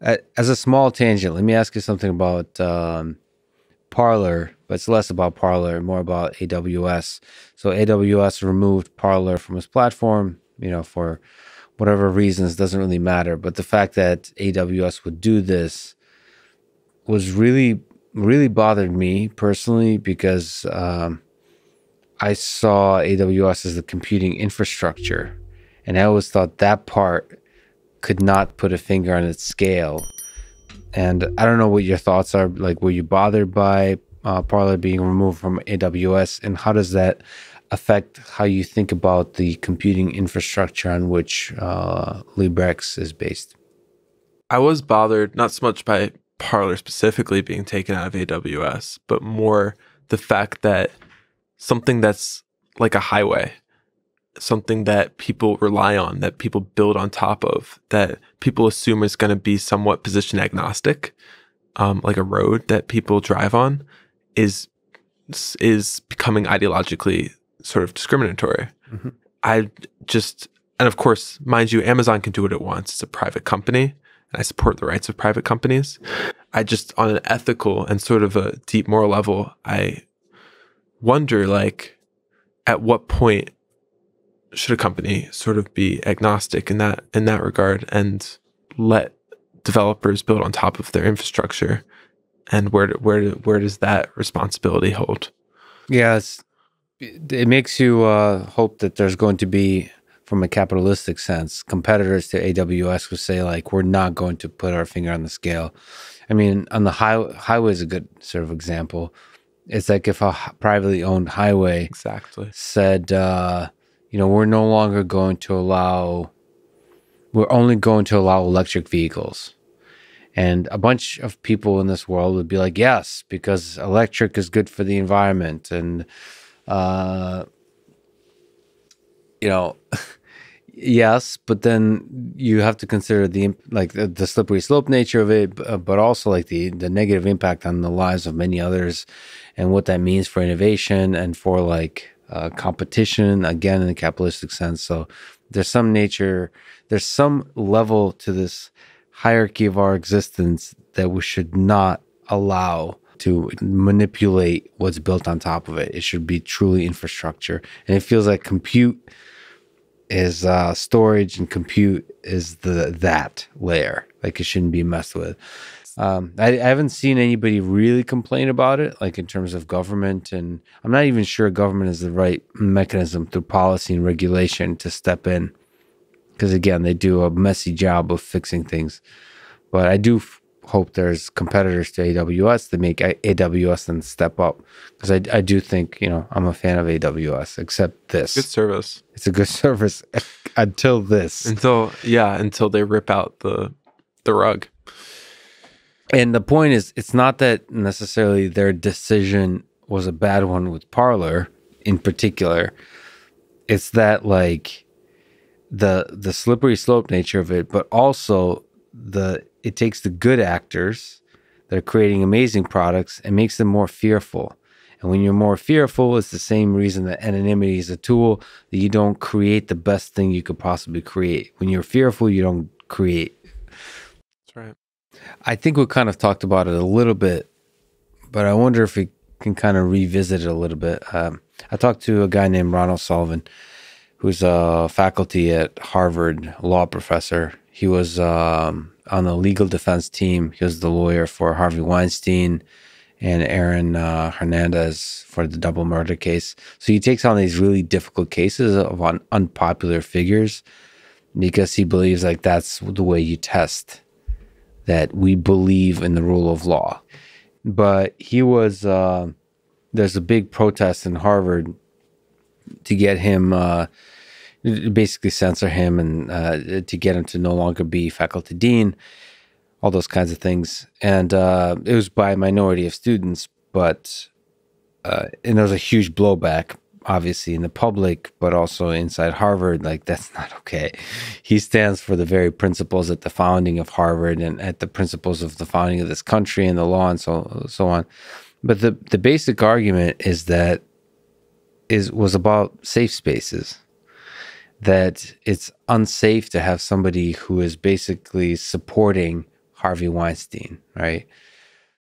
As a small tangent, let me ask you something about Parler, but it's less about Parler, more about AWS. So AWS removed Parler from its platform, for whatever reasons, doesn't really matter. But the fact that AWS would do this was really, really bothered me personally because I saw AWS as the computing infrastructure. And I always thought that part could not put a finger on its scale. And I don't know what your thoughts are. Like, were you bothered by Parler being removed from AWS? And how does that affect how you think about the computing infrastructure on which Librex is based? I was bothered not so much by Parler specifically being taken out of AWS, but more the fact that something that's like a highway, something that people rely on, that people build on top of, that people assume is going to be somewhat position agnostic, like a road that people drive on, is becoming ideologically sort of discriminatory. Mm-hmm. And of course, mind you, Amazon can do what it wants. It's a private company, and I support the rights of private companies. On an ethical and sort of a deep moral level, I wonder, like, at what point should a company sort of be agnostic in that regard and let developers build on top of their infrastructure? And where does that responsibility hold? Yeah, it makes you hope that there's going to be, from a capitalistic sense, competitors to AWS who say, like, we're not going to put our finger on the scale. I mean, on the highway is a good sort of example. It's like if a privately owned highway exactly said, we're only going to allow electric vehicles. And a bunch of people in this world would be like, yes, because electric is good for the environment. And, yes, but then you have to consider the slippery slope nature of it, but also like the negative impact on the lives of many others and what that means for innovation and for competition, again, in the capitalistic sense. So there's some level to this hierarchy of our existence that we should not allow to manipulate what's built on top of it. It should be truly infrastructure. And it feels like compute is storage, and compute is that layer. Like, it shouldn't be messed with. I haven't seen anybody really complain about it, like in terms of government, and I'm not even sure government is the right mechanism through policy and regulation to step in, because again, they do a messy job of fixing things. But I do hope there's competitors to AWS that make AWS and step up, because I do think, I'm a fan of AWS, except this. Good service. It's a good service until this. Until they rip out the rug. And the point is, it's not that necessarily their decision was a bad one with Parler in particular. It's that, like, the slippery slope nature of it, but also it takes the good actors that are creating amazing products and makes them more fearful. And when you're more fearful, it's the same reason that anonymity is a tool, that you don't create the best thing you could possibly create. When you're fearful, you don't create. That's right. I think we kind of talked about it a little bit, but I wonder if we can kind of revisit it a little bit. I talked to a guy named Ronald Sullivan, who's a faculty at Harvard, law professor. He was on the legal defense team. He was the lawyer for Harvey Weinstein and Aaron Hernandez for the double murder case. So he takes on these really difficult cases of unpopular figures because he believes, like, that's the way you test that we believe in the rule of law. But he was, there's a big protest in Harvard to get him, basically censor him and to get him to no longer be faculty dean, all those kinds of things. And it was by a minority of students, but, and there was a huge blowback, obviously, in the public, but also inside Harvard. Like, that's not okay. He stands for the very principles at the founding of Harvard and at the principles of the founding of this country and the law and so on. But the basic argument was about safe spaces, that it's unsafe to have somebody who is basically supporting Harvey Weinstein, right?